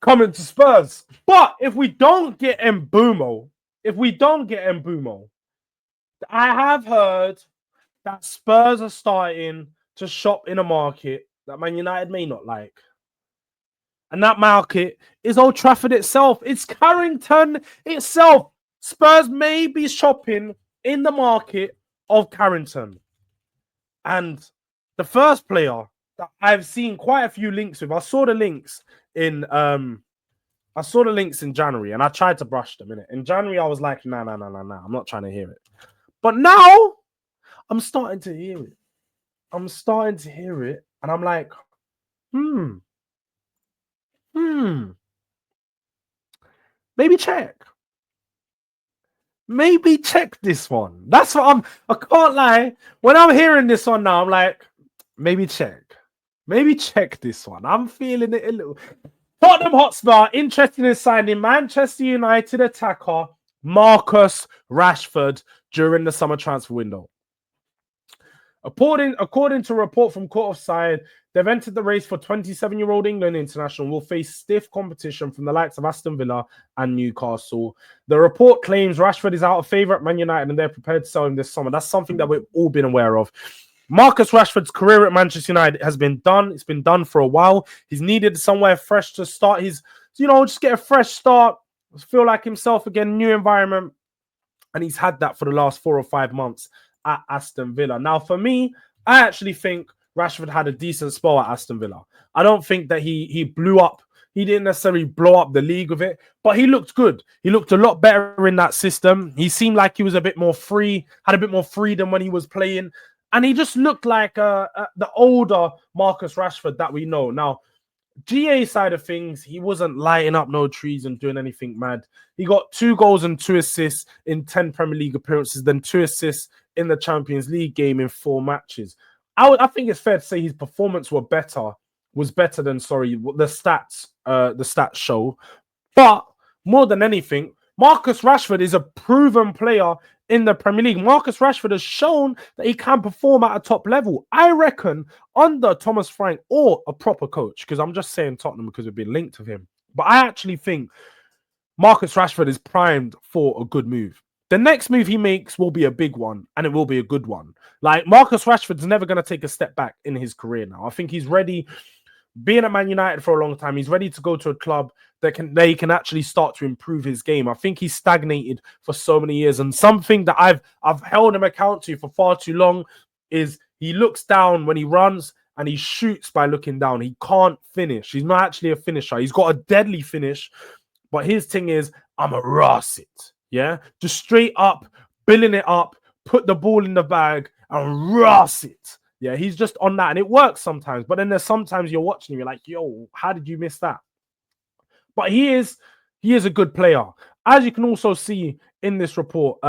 coming to Spurs. But if we don't get Mbumo, I have heard that Spurs are starting to shop in a market that Man United may not like. And that market is Old Trafford itself. It's Carrington itself. Spurs may be shopping in the market of Carrington. And the first player that I've seen quite a few links with, I saw the links in January and I tried to brush them in it. In January, I was like, nah, I'm not trying to hear it. But now I'm starting to hear it. And I'm like, maybe check. Maybe check this one. That's what I can't lie. When I'm hearing this one now, I'm like, maybe check. Maybe check this one. I'm feeling it a little. Tottenham Hotspur interested in signing Manchester United attacker Marcus Rashford during the summer transfer window. According to a report from Court of Saeed, they've entered the race for 27-year-old England international will face stiff competition from the likes of Aston Villa and Newcastle. The report claims Rashford is out of favour at Man United and they're prepared to sell him this summer. That's something that we've all been aware of. Marcus Rashford's career at Manchester United has been done. It's been done for a while. He's needed somewhere fresh to start his, just get a fresh start, feel like himself again, new environment. And he's had that for the last 4 or 5 months at Aston Villa. Now, for me, I actually think Rashford had a decent spell at Aston Villa. I don't think that he blew up. He didn't necessarily blow up the league with it, but he looked good. He looked a lot better in that system. He seemed like he was a bit more free, had a bit more freedom when he was playing. And he just looked like the older Marcus Rashford that we know. Now, GA side of things, he wasn't lighting up no trees and doing anything mad. He got 2 goals and 2 assists in 10 Premier League appearances, then 2 assists in the Champions League game in 4 matches. I think it's fair to say his performance was better than the stats show. But more than anything, Marcus Rashford is a proven player in the Premier League. Marcus Rashford has shown that he can perform at a top level. I reckon under Thomas Frank or a proper coach, because I'm just saying Tottenham because we've been linked with him. But I actually think Marcus Rashford is primed for a good move. The next move he makes will be a big one, and it will be a good one. Like, Marcus Rashford's never going to take a step back in his career now. I think he's ready. Being at Man United for a long time, he's ready to go to a club that he can actually start to improve his game. I think he's stagnated for so many years, and something that I've held him account to for far too long is he looks down when he runs and he shoots by looking down. He can't finish. He's not actually a finisher. He's got a deadly finish, but his thing is, I'm a Ross it. Yeah, just straight up, billing it up, put the ball in the bag and Ross it. Yeah, he's just on that, and it works sometimes. But then there's sometimes you're watching him, you're like, yo, how did you miss that? But he is a good player. As you can also see in this report,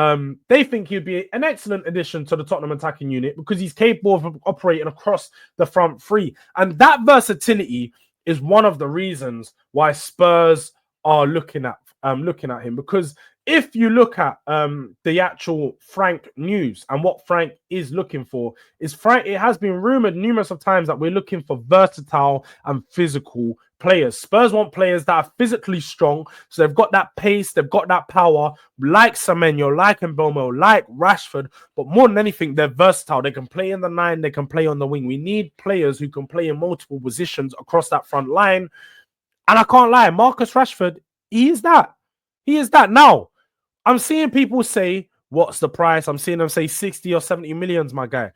they think he'd be an excellent addition to the Tottenham attacking unit because he's capable of operating across the front three. And that versatility is one of the reasons why Spurs are looking at him, because if you look at the actual Frank news and what Frank is looking for, it has been rumored numerous of times that we're looking for versatile and physical players. Spurs want players that are physically strong, so they've got that pace, they've got that power, like Semenyo, like Mbomo, like Rashford, but more than anything, they're versatile. They can play in the 9, they can play on the wing. We need players who can play in multiple positions across that front line. And I can't lie, Marcus Rashford, he is that. He is that. Now, I'm seeing people say, what's the price? I'm seeing them say 60 or 70 millions, my guy.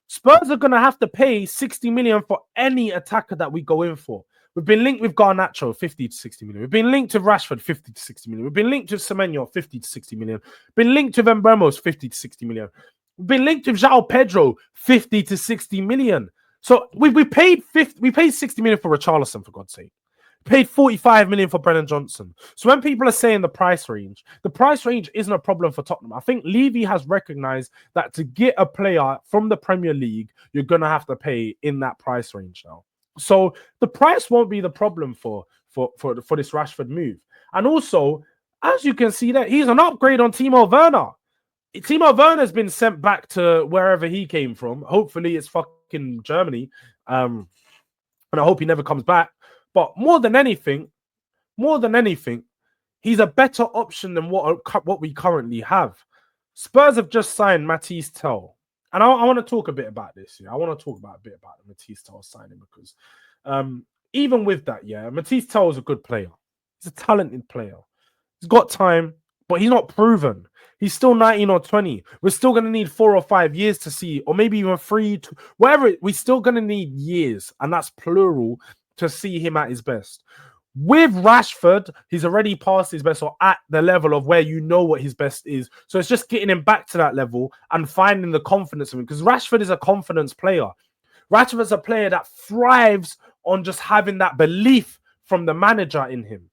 Spurs are going to have to pay 60 million for any attacker that we go in for. We've been linked with Garnacho, 50 to 60 million. We've been linked with Rashford, 50 to 60 million. We've been linked with Semenyo, 50 to 60 million. Been linked with Mbeumo's, 50 to 60 million. We've been linked with João Pedro, 50 to 60 million. So we paid 60 million for Richarlison, for God's sake. Paid 45 million for Brennan Johnson. So when people are saying the price range isn't a problem for Tottenham. I think Levy has recognized that to get a player from the Premier League, you're going to have to pay in that price range now. So the price won't be the problem for this Rashford move. And also, as you can see there, he's an upgrade on Timo Werner. Timo Werner has been sent back to wherever he came from. Hopefully it's fucking Germany. And I hope he never comes back. But more than anything, more than anything, he's a better option than what we currently have. Spurs have just signed Matisse Tell. And I want to talk a bit about this. Yeah, I want to talk about a bit about the Matisse Tell signing because even with that, yeah, Matisse Tell is a good player. He's a talented player. He's got time, but he's not proven. He's still 19 or 20. We're still going to need 4 or 5 years to see, or maybe even 3, whatever. We're still going to need years, and that's plural, to see him at his best. With Rashford, he's already past his best or at the level of where you know what his best is. So it's just getting him back to that level and finding the confidence in him. Because Rashford is a confidence player. Rashford's a player that thrives on just having that belief from the manager in him.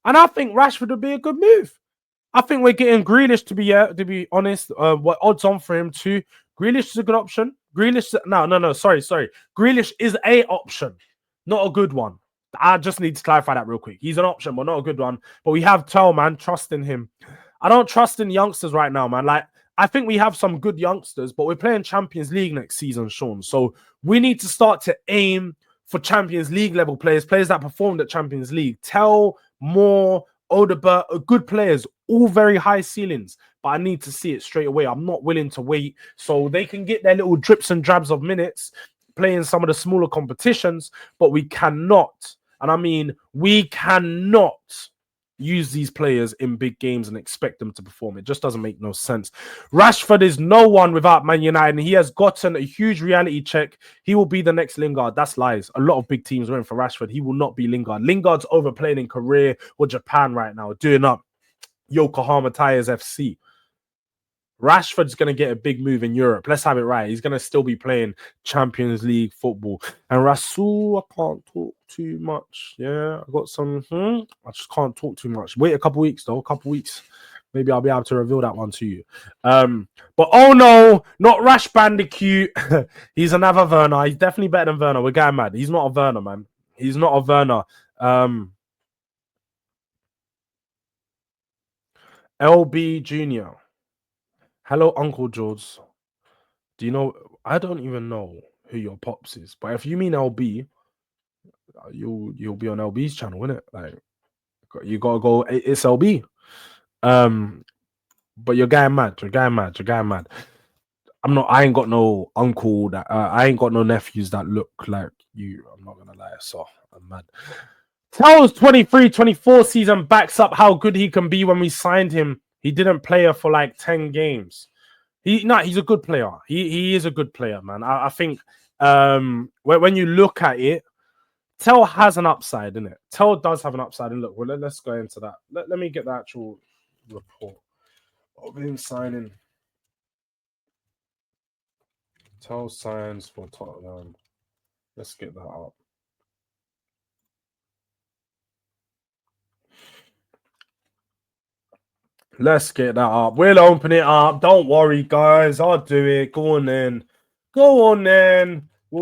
And I think Rashford would be a good move. I think we're getting Grealish, to be honest. What odds on for him too? Grealish is a good option. Sorry. Grealish is a option, not a good one. I just need to clarify that real quick. He's an option, but not a good one. But we have Tell, man. Trust in him. I don't trust in youngsters right now, man. Like, I think we have some good youngsters, but we're playing Champions League next season, Sean. So we need to start to aim for Champions League level players that performed at Champions League. Tell, Moore, Odebert are good players, all very high ceilings, but I need to see it straight away. I'm not willing to wait so they can get their little drips and drabs of minutes playing some of the smaller competitions, but we cannot, and I mean we cannot, use these players in big games and expect them to perform. It just doesn't make no sense. Rashford is no one without Man United, and he has gotten a huge reality check. He will be the next Lingard. That's lies. A lot of big teams went for Rashford. He will not be Lingard. Lingard's overplaying in Korea or Japan right now, doing up Yokohama Tires FC. Rashford's going to get a big move in Europe. Let's have it right. He's going to still be playing Champions League football. And Rasul, I can't talk too much. Yeah, I got some. I just can't talk too much. Wait a couple weeks, though. A couple weeks. Maybe I'll be able to reveal that one to you. But oh no, not Rash Bandicoot. He's another Werner. He's definitely better than Werner. We're going mad. He's not a Werner, man. He's not a Werner. LB Jr. Hello, Uncle Jords. Do you know? I don't even know who your pops is, but if you mean LB, you'll be on LB's channel, innit? Like you gotta go. It's LB. But you're going mad. You're going mad. I'm not. I ain't got no uncle that. I ain't got no nephews that look like you. I'm not gonna lie. So I'm mad. Tells 23-24 season backs up how good he can be. When we signed him, he didn't play her for like 10 games. He's a good player. He is a good player, man. I think when you look at it, Tell has an upside, innit? Tell does have an upside. And look, well, let's go into that. Let me get the actual report of him signing. Tell signs for Tottenham. Let's get that up. Let's get that up. We'll open it up. Don't worry, guys. I'll do it. Go on then.